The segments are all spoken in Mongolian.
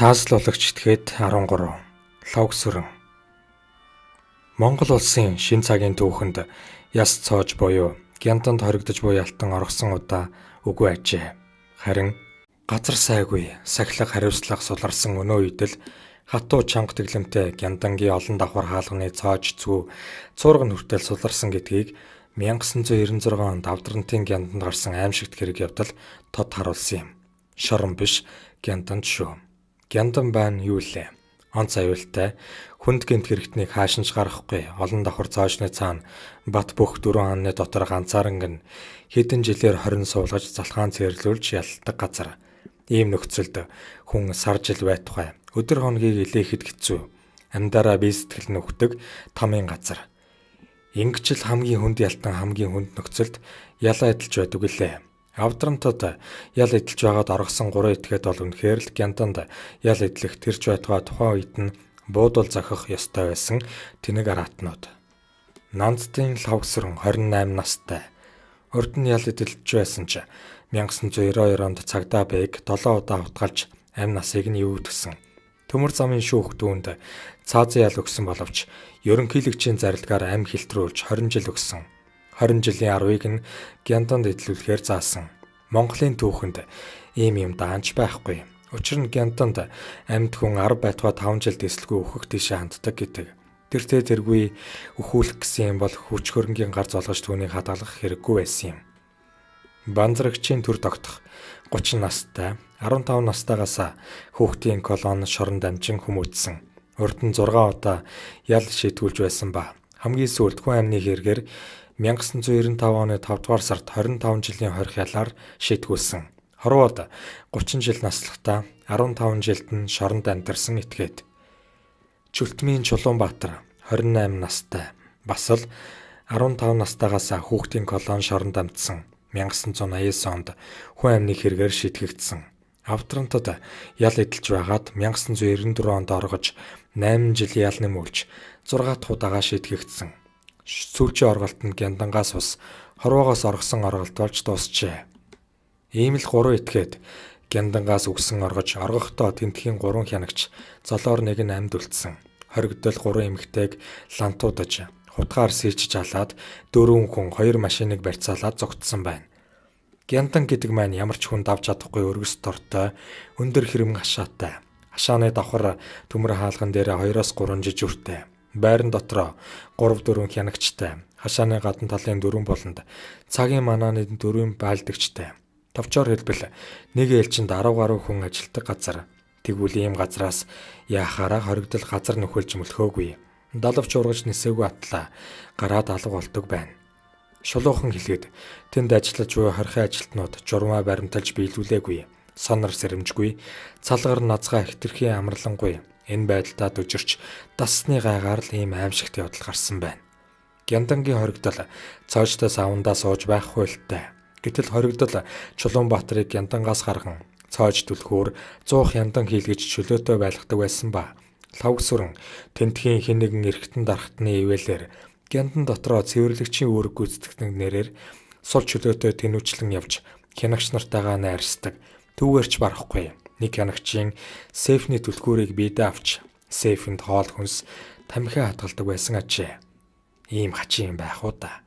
Цааслуулагч этгээд 13 Логсөрөн Монгол улсын шин цагийн түүхэнд яс цоож буюу гянтанд хоригдож буй алтан оргсон удаа үгүй ажээ. Харин газар сайгүй сахилга хариуцлага суларсан өнөө үед л хатуу чанга тэглэмтэй гяндангийн олон давхар хаалганы цоож зүү цуурга нүртэл суларсан гэдгийг 1996 онд Авдрантын гянданд гарсан аимшигт хэрэг явдал тод харуулсан юм. Шорон биш гянданд шүү. Гяндан байна юу лээ? Онц аюултай хүнд гэнт хэрэгтнийг хаашинч гарахгүй олон давхар цоожны цаана бат бөх дөрвөн хааны дотор ганцаарнг нь хэдэн жилээр 20 суулгаж залхаан цэрлүүлж ялдаг газар. Ийм нөхцөлд хүн сар жил байтугай өдөр хоногийг илээхэд хэцүү. Амьдараа бие сэтгэл нүхдэг тамийн газар. Ингэж л хамгийн хүнд ялтан хамгийн хүнд нөхцөлд ялаа эдэлж байдаг үлээ. Авдрантад ял эдэлж байгаад оргосон 3 этгээд бол үнэхээр л гянданд ял эдлэх тэрж байтугай тухайн үед нь буудал зохих ёстой байсан тэнэг араатнууд. Нандтын Логсөрөн 28 настай. Урд нь ял эдэлж байсан ч 1992 онд цагдаа бэг 7 удаа хутгалж амь насыг нь юу ütгсэн. Төмөр замын шүүх дүүнд цаазын ял өгсөн боловч ерөнхийлөгчийн зарилгаар амь хилтрүүлж 20 жил өгсөн. 20 жилийн 10-ыг нь гянданд эдлүүлэхээр заасан. Монголын түүхэнд ийм юм даанч байхгүй. Учир нь гянданд амьд хүн 10 байтугай 5 жил дэслэгүй өөхөх тийшээ ханддаг гэдэг. Тэртээ тэргүй өхүүлэх гэсэн юм бол хүч хөрөнгийн гар золгож түүнийг хадгалах хэрэггүй байсан юм. Банзрагчийн төр тогтох 30 настай 15 настайгаас хүүхдийн колон шоронд амжин хүмүүжсэн. Урд нь 6 удаа ял шийтгүүлж байсан ба хамгийн сүүлд хүн амны хэрэгээр 1995 оны 5 дугаар сард 25 жилийн хорих ялаар шийтгүүлсэн. Хорвоод 30 жил наслахтаа 15 жилд нь шоронд амьдарсан этгээд. Чүлтмийн Чулуунбаатар 28 настай. Бас л 15 настайгаас хүүхдийн колон шоронд амьдсан. 1989 онд хүн амны хэрэгээр шийтгэгдсэн. Авдрантад ял эдэлж байгаад 1994 онд оргож 8 жил ялны мөлж 6 дахь удаага шийтгэгдсэн. Сүүлчийн орголт нь гяндангаас ус хорвоогоос оргосон орголт болж дуусчээ. Ийм л 3 этгээд гяндангаас үгсэн оргож оргохдоо тентхийн 3 хянагч золоор нэг нь амьд үлдсэн. Хоригдол 3 эмэгтэйг лантуудаж хутгаар сийчж алаад 4 хүн 2 машиныг барьцаалаад зогтсон байна. Гяндан гэдэг маань ямар ч хүн давж чадахгүй өргөс тортой өндөр хэрэмн хашаатай. Хашааны давхар төмөр хаалган дээр 2-3 жижүүртэй. Байран дотроо 3-4 хянагчтай. Хашааны гадна талын 4 болонд цагийн манааны 4 байлдагчтай. Товчоор хэлбэл нэг ээлжинд 10 гаруй хүн ажилладаг газар. Тэгвэл ийм газраас яахаараа хоригдол газар нөхөлж мөлхөөгүй. Далавч ургаж нисээгүй атлаа гараад алга болдог байна. Шулуухан хэлгээд тэнд ажиллаж буй хорхын ажилтнууд журмаа баримталж биелүүлээгүй. Сонор сэрэмжгүй, цалгар назгаа хэтэрхий амарлангүй. Энэ байдалтай дүжирч дасны гайгаар л ийм аимшигт явдал гарсан байна. Гяндангийн хоригдол цоожтой савндаа сууж байхгүй л таа. Гэтэл хоригдол Чулуунбаатарыг гяндангаас гарган цоож түлхүүр 100 хяндан хийлгэж чөлөөтэй байлгадаг байсан ба Логсөрөн тентхийн хэн нэгэн эргэтэн дарахтны ивэлэр гяндан дотроо цэвэрлэгчийн үүрэг гүйцэтгэдэг нэрээр сул чөлөөтэй тэнүүчлэн явж хянагч нартайгаа найрсдаг. Түүгээрч барахгүй. Нэг хянагчийн сейфний түлхүүрийг биедээ авч сейфэнд хоол хүнс тамхиа хадгалдаг байсан ажээ. Ийм хачин юм байх уу да.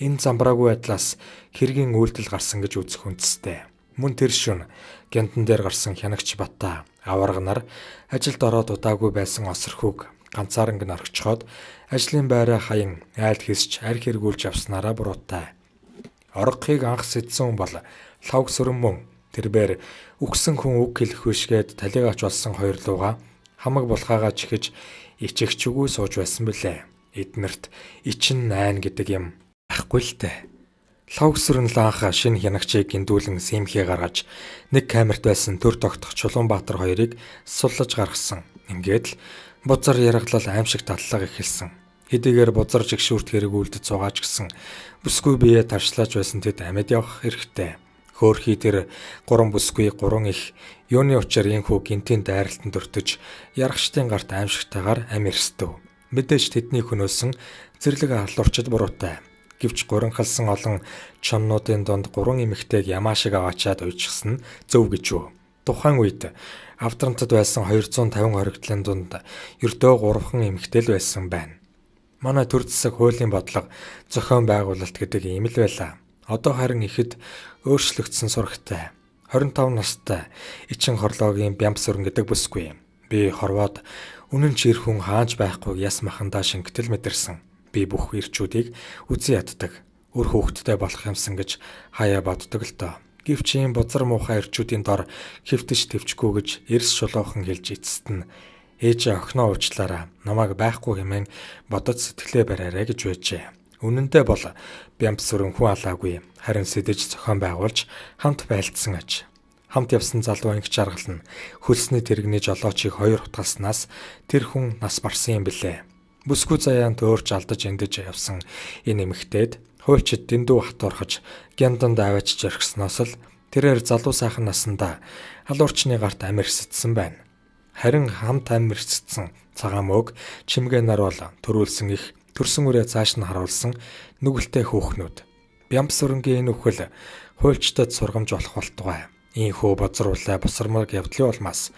Энэ замбраагүй байдлаас хэргийн үйлдэл гарсан гэж үзэх үндэстэй. Мөн тэр шөнө гяндан дээр гарсан хянагч Бата аварганаар ажилд ороод удаагүй байсан осорхүүг ганцаарнг нь орхичхоод ажлын байраа хаян айл хийсч арх хэрэгүүлж явснараа буруутай. Оргохыг анх сэдсэн хүн бол Логсөрөн мөн. Тэрбээр үгсэн хүн үг хэлэх вишгээд талиг авч болсон хоёр лууга хамаг булхаагаа чихэж ичэгчгүй сууж байсан бэлээ. Эднэрт ичин найна гэдэг юм байхгүй л дээ. Логсөрөн л анх шинэ хянагчийг гиндүүлэн симхээ гаргаж нэг камерт байсан төр тогтох Чулуунбаатар хоёрыг суллаж гаргасан. Ингээд л бузар яргалал аимшиг таллага эхэлсэн. Хэдийгээр бузар жигшүүрт хэрэг үлдэж суугаач гисэн бүсгүй бие таршлаач байсан тэд амьд явах хэрэгтэй. Хөөрхий тэр 3 бүсгүй 3 их юуны учраа инхүү гинтийн дайралтанд өртөж ярахчдын гарт аимшигтайгаар амь ирсдэв. Мэдээж тэдний хөнөөсөн зэрлэг халуурчд буруутай. Гэвч гуринхалсан олон чоннуудын донд 3 эмэгтэйг ямаа шиг аваачаад уйчихсан нь зөв гэж үү. Тухайн үед Авдрантад байсан 250 хоригдлын дунд ердөө 3хан эмэгтэй л байсан байна. Манай төр засаг хуулийн бодлого зохион байгуулалт гэдэг ийм л байлаа. Одоо харин ихэд өөрчлөгдсөн сурагтай. 25 настай Ичин хорлоогийн Бямбсүрэн гэдэг бүсгүй. Би хорвоод үнэн ч ир хүн хааж байхгүй яс махандаа шингэтэл мэдэрсэн. Би бүх ирчүүдийг үзий яддаг. Үр хөөгттэй болох юмсан гэж хаяа боддог л доо. Гэвч ийм бузар муухай ирчүүдийн дор хэвтэж төвчгүй гэж эрс шулуухан хэлж эцэст нь ээжээ охиноо уучлаарай. Намайг байхгүй хэмээн бодож сэтгэлээ бариарай гэж байжээ. Үнэндээ бол Бямбсүрэн хүн алаагүй. Харин сэдэж зохион байгуулж хамт байлдсан аж. Хамт явсан залуу ангич жаргал нь хөлсний тэрэгний жолоочийг 2 утгаснаас тэр хүн нас барсан юм билээ. Бүсгүй заяанд өөрч алдаж эндэж явсан энэ эмэгтэйд хуульчид дэндүү хатуурхаж гянданд аваачж орхисноос л тэрээр залуу сайхан насандаа алуурчны гарт амирсдсан байна. Харин хамт амирсдсан цагаан мөг чимгээ нар бол төрүүлсэн их төрсөн үрээ цааш нь харуулсан нүгэлтэй хөөхнүүд. Бямбсүрэнгийн энэ үхэл хуульчдад сургамж болох болтугай. Ийхүү бозруулай босромог явдлын улмаас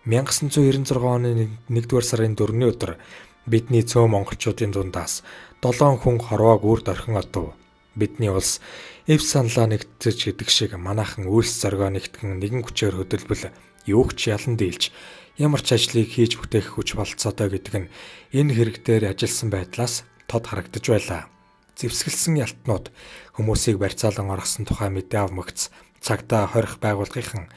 1996 оны 1-р сарын 4-ний өдөр бидний цөөн монголчуудын дундаас 7 хүн хорвоог үрд орхин одов. Бидний улс эв саналаа нэгтгэж гэдэг шиг манайхан үйлс зоргоо нэгтгэн нэгэн хүчээр хөдөлбөл юу ч ялан дийлж ямар ч ажлыг хийж бүтээх хүч болцоотой гэдэг нь энэ хэрэг дээр ажилласан байдлаас тод харагдаж байлаа. Зэвсгэлсэн ялтнууд хүмүүсийг барьцаалан оргосон тухай мэдээ авмагц цагтаа хорих байгууллагын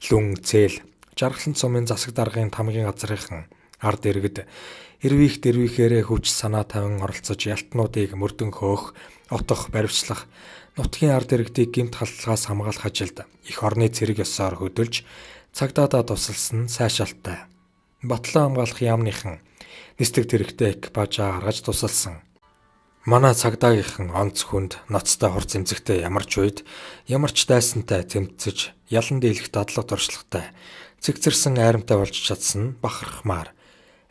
лүн зээл жаргалан цумын засаг даргын тамгын газрынхан ард иргэд эрвих дэрвихээрээ хүч санаа тавин оролцож ялтнуудыг мөрдөн хөөх, отох, баривчлах, нутгийн ард иргэдийг гэмт халдлагаас хамгаалах ажилд их орны цэрэг ёсоор хөдөлж цагдааdaa тусалсан сайшаалтай. Батлан хамгаалах яамныхан нислэг тэрэгтэй экипажаа гаргаж тусалсан. Манай цагдаагийнхан онц хүнд ноцтой хурц эмзэгтэй ямар ч үед ямар ч дайсантай тэмцэж ялан дийлэх дадлага туршлагатай цэгцэрсэн айрамтай болж чадсан бахархмаар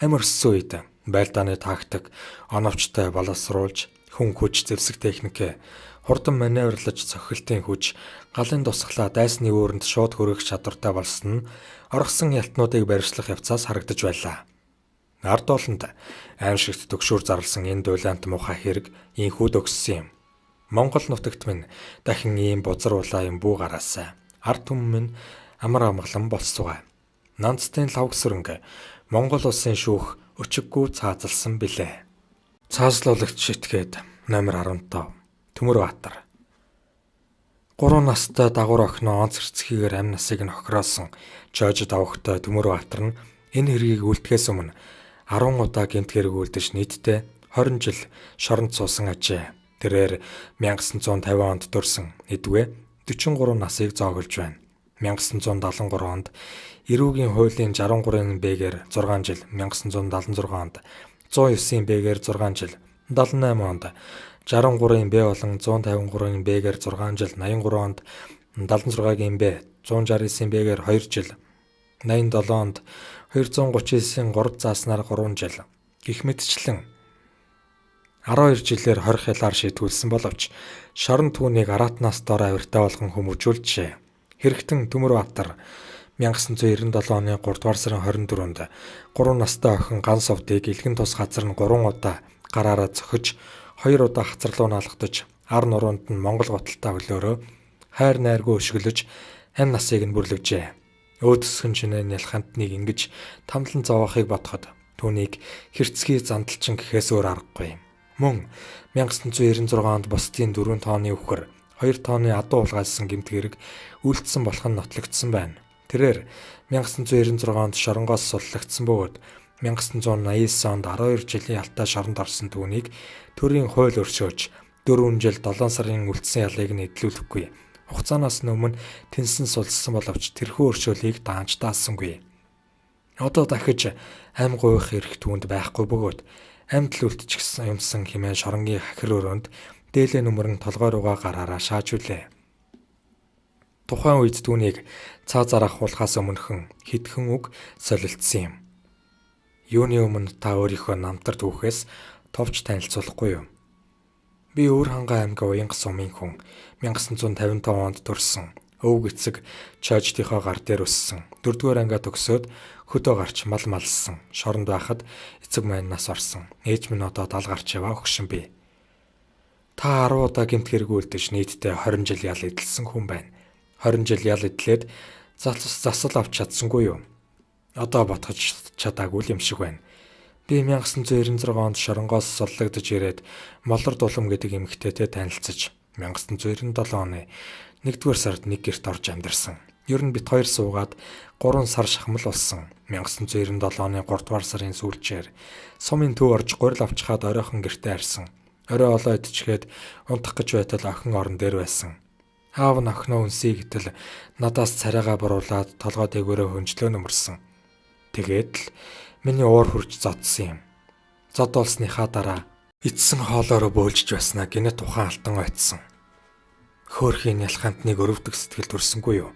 амь өрссөн үед байлдааны тактик оновчтой боловсруулж хүн хүч зэвсэг техник хурдан маневрлаж цохилтын хүч галын тусглаа дайсны үүрэнд шууд хүрэх чадвартай болсон нь оргосон ялтнуудыг барьцлах явцаас харагдаж байлаа. Ард олонд аимшигт төгшүүр зарласан энэ дуйлаант муухай хэрэг инхүүд өгссөн юм. Монгол нутагт минь дахин ийм бузар улаан бүү гараасай. Ард түмэн минь амар амгалан болцсугай. Нанцтын лавгсөрөнг Монгол улсын шүүх өчиггүй цаазалсан билээ. Цаазлуулагч шитгээд номер 15 Төмөрбаатар 3 настай дагуур охиноо онц хэрцгийгээр амь насыг нь хохироосон Жожид авахтай Төмөрбаатар нь энэ хэргийг үлдэхээс өмнө 10 удаа гэмт хэрэг үлдэж нийтдээ 20 жил шоронд суусан ажээ. Тэрээр 1950 онд төрсэн эдвэ 43 насыг зоогөлж байна. 1973 онд эрүүгийн хуулийн 63-ын бэгээр 6 жил, 1976 онд 109-ийн бэгээр 6 жил, 78 онд 63-ын Б болон 153-ын бэгээр 6 жил, 83 онд 76-гийн Б, 169-ийн бэгээр 2 жил, 87 онд 239-ийн 3 зааснаар 3 жил. Гэх мэтчлэн 12 жилээр 20 хялаар шийтгүүлсэн боловч шорон түүнийг араатнаас дор авиртай болгон хүмүүжүүлжээ. Хэрэгтэн Төмөрбаатар 1997 оны 3 дугаар сарын 24-нд 3 настай охин ган совдыг илгэн тус газар нь 3 удаа гараараа зөхөж 2 удаа хацар руу наалгадаж ар нуруунд нь Монгол готалтай хөлөөрөө хайр найргүй өшгөлөж амь насыг нь бүрлэгжээ. Өөдсгөн шинэ нялхантныг ингэж тамлан зовоохыг бодоход түүнийг хэрцгий зандалчин гэхээс өөр аргагүй. Мөн 1996 онд бусдын 4 тооны үхэр 2 тооны адуу улгайлсан гэмт хэрэг үйлдсэн болох нь нотлогдсон байна. Тэрээр 1996 онд шоронгоос суллагдсан бөгөөд 1989 онд 12 жилийн алтаа шоронд орсон түүнийг төрийн хууль өршөөж 4 жил 7 сарын үлдсэн ялыг нь эдлүүлэхгүй. Хугацаанаас өмнө тэнсэн сулсан боловч тэрхүү өршөөлийг даанч даасангүй. Одоо дахиж ам гуйх эрх түүнд байхгүй бөгөөд амьд л үлдчихсэн юмсан хэмээн шоронгийн хахир өрөөнд дээлээ нүмерэн толгой руугаа гараараа шааж үлээ. Тухайн үед түүнийг цаа зарах хулахаас өмнөхөн хэдхэн үг солилцсон юм. Юуны өмнө та өөрийнхөө намтар түүхээс товч танилцуулахгүй юу? Би Өөр хангай аймгийн Уянга сумын хүн 1955 онд төрсэн Өвөг эцэг Чождийнхоо гар дээр өссөн. 4-р ангиа төгсөөд хөдөө гарч мал малсан. Шоронд байхад эцэг маань нас орсон. Ээж минь одоо 70 гарч яваа өгшин би. Та 10 удаа гэмт хэрэг үлдэж нийтдээ 20 жил ял эдэлсэн хүн байна. 20 жил ял эдлээд засал авч чадсангүй юу? Одоо ботгож чадаагүй юм шиг байна. Би 1996 онд шоронгоос соллогдож ирээд Молор Дулам гэдэг эмэгтэйтэй танилцаж 1997 оны 1-р сард нэг гэрт орж амьдарсан. Ер нь бит хоёр суугаад 3 сар шахмал болсон. 1997 оны 3-р сарын сүүлчээр сумын төв орж гурил авчхаад оройхон гэртээ харсан. Орой олоо идчихээд унтах гэж байтал охин орон дээр байсан. Аав нь охиноо үнсий гэтэл надаас царайгаа буруулаад толгой дээгүүрээ хөнжлөө нөмөрсөн. Тэгээд л миний уур хурж зодсон юм. Зод болсныхаа дараа эцсэн хоолоороо бөөлжж байснаа гинэ тухайн алтан ойтсон. Хөөрхийн ялхантныг өрөвдөх сэтгэл төрсөнгүй юу?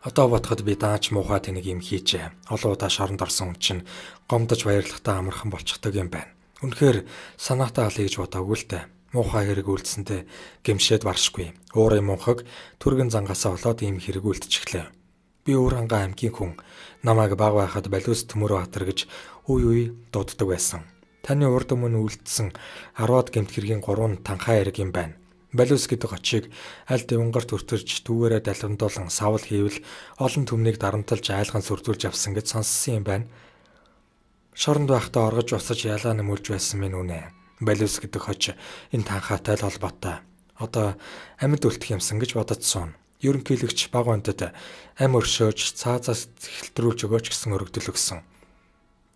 Одоо бодоход би дааж муухай тэнэг юм хийжээ. Олон удаа шоронд орсон хүн чинь гомдож баярлахтаа амархан болчихдог юм байна. Үнэхээр санаатай алъя гэж бодоогүй л дээ. Муухай хэрэг үйлдсэндээ гэмшээд баршгүй. Уурын мунхаг түргэн зангаасаа болоод ийм хэрэг үйлдчихлээ. Би Өвөрхангай аймгийн хүн. Намайг баг байхад Балиус Төмөрбаатар гэж үе дууддаг байсан. Таны урд өмнө үйлдсэн 10-аад гэмт хэргийн 3 нь танхаа хэрэг юм байна. Балиус гэдэг очийг аль дэвнгарт өртөрж түүгээрээ далимдуулан савл хийвэл олон түмнийг дарамталж айлхан сүрдүүлж авсан гэж сонссон юм байна. Шоронд байхдаа оргож усаж ялаа нэмүүлж байсан минь үнэ. Балиус гэдэг хоч энэ танхаатай л холбоотой. Одоо амьд үлдэх юмсан гэж бододсон. Ерөнхийлөгч баг онтод ам өршөөж цаазаас хэлтрүүлж өгөөч гэсэн өргөдөл өгсөн.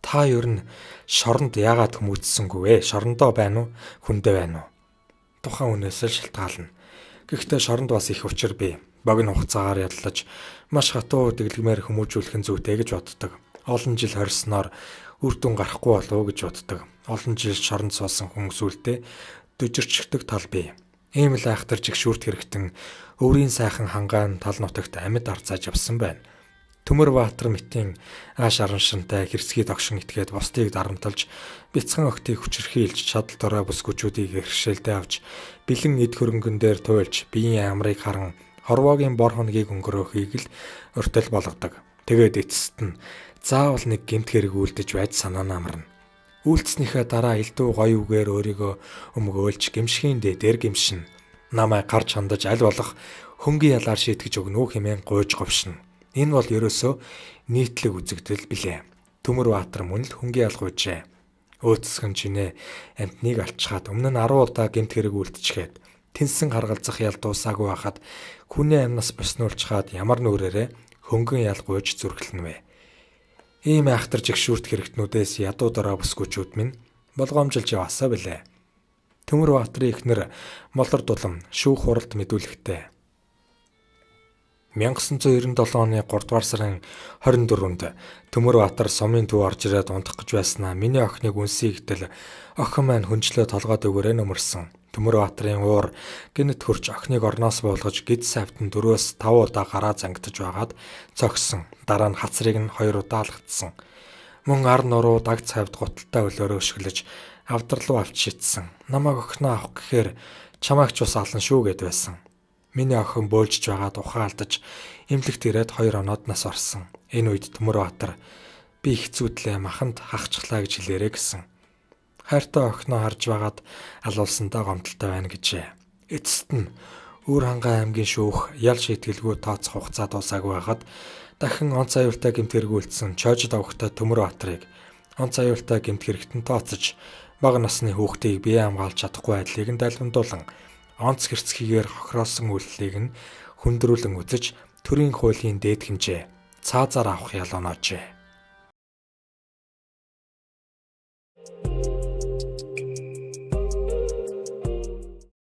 Та ер нь шоронд яагаад хүмүүжсэнгүй вэ? Шорондоо байна уу? Хүндээ байна уу? Тухайн үнээс л шалтгаална. Гэхдээ шоронд бас их учир бий. Богино хугацаагаар яллаж маш хатуу дэглэмээр хүмүүжүүлэх нь зүйтэй гэж боддог. Олон жил хорсноор үр дүн гарахгүй болов уу гэж боддог. Олон жил шоронд суусан хүмүүс үлдээ дөжирчдэг тал бий. Ийм л айхтар жигшүүрт хэрэгтэн өврийн сайхан хангаан тал нутагт амьд арцааж явсан байна. Төмөрбаатар мэтийн ааш араншинтай хэрсгий тогшин итгээд бусдыг дарамталж бяцхан охтыг хүчрхийлж чадал дорой бүсгүүчүүдийг хэршээлдээ авч бэлэн эд хөрөнгөн дээр туйлж биеийн амрыг харан хорвоогийн бор хоногийг өнгөрөөхийг л уртл болгодог. Тэгээд эцэст нь заавал нэг гэмт хэрэг үлдэж байж санаанаа амарна. Үйлдснийхээ дараа элдв гоё үгээр өөрийгөө өмгөөлж гимшхийн дээр гимшин. Намайг гарч хандаж аль болох хөнгөн ялаар шийтгэж өгнө үү хэмээн гуйж говшин. Энэ бол ерөөсөө нийтлэг үзэгдэл билээ. Төмөрбаатар мөн л хөнгөн ялгуйжээ. Өөцсгөн чинээ амтныг алчхаад өмнө нь 10 удаа гэмт хэрэг үлдчихээд тэнсэн харгалзах ял дуусаагүй байхад хүнээ амнаас боснуулчхаад ямар нүрээрээ хөнгөн ялгуйж зүрхлэнэ вэ? Ийм айхтар жигшүүрт хэрэгтнүүдээс ядуу дорой бүсгүүчүүд минь болгоомжилж яваасаа билээ. Төмөрбаатарын эхнэр Молор Дулам шүүх хуралд мэдүүлэхдээ 1997 оны 3-р сарын 24-нд Төмөрбаатар сумын төв орж ирээд унтах гэж байснаа миний охиныг үнсий гэтэл охин маань хөнжлөө толгой дээгүүрээ нөмөрсөн. Төмөрбаатарын уур гинэт хөрч охиныг орноос болгож гид савтан 4-5 удаа гараа зангидж байгаад цогсон. Дараа нь хацрыг нь 2 удаа алгадсан. Мөн ар нуруу даг цавд гуталтай өлөөрөө өшгөлж авдралуу авч шидсэн. Намайг охиноо авах гэхээр чамайг ч бас алан шүү гэд байсан. Миний охин бөөлжж байгаад ухаан алдаж эмнэлэгт ирээд 2 оноод нас орсон. Энэ үед Төмөрбаатар би хэцүүдлээ маханд хахчихлаа гэж хэлээрэ гэсэн. Хайртай охиноо харж байгаад алуулсандаа гомдолтой байна гэжээ. Эцэст нь Өвөрхангай аймгийн шүүх ял шийтгэлгүй тооцох хугацаа дуусаагүй байхад дахин онц аюултай гэмт хэрэг үйлдсэн Чожид авахтай Төмөрбаатарыг онц аюултай гэмт хэрэгтэн тооцож бага насны хүүхдийг бие хамгаалж чадахгүй байдлыг нь далимдуулан онц хэрцгийгээр хохироосон үйлдэлийг нь хүндрүүлэн үзэж төрийн хуулийн дээд хэмжээ цаазаар авах ял оноожээ.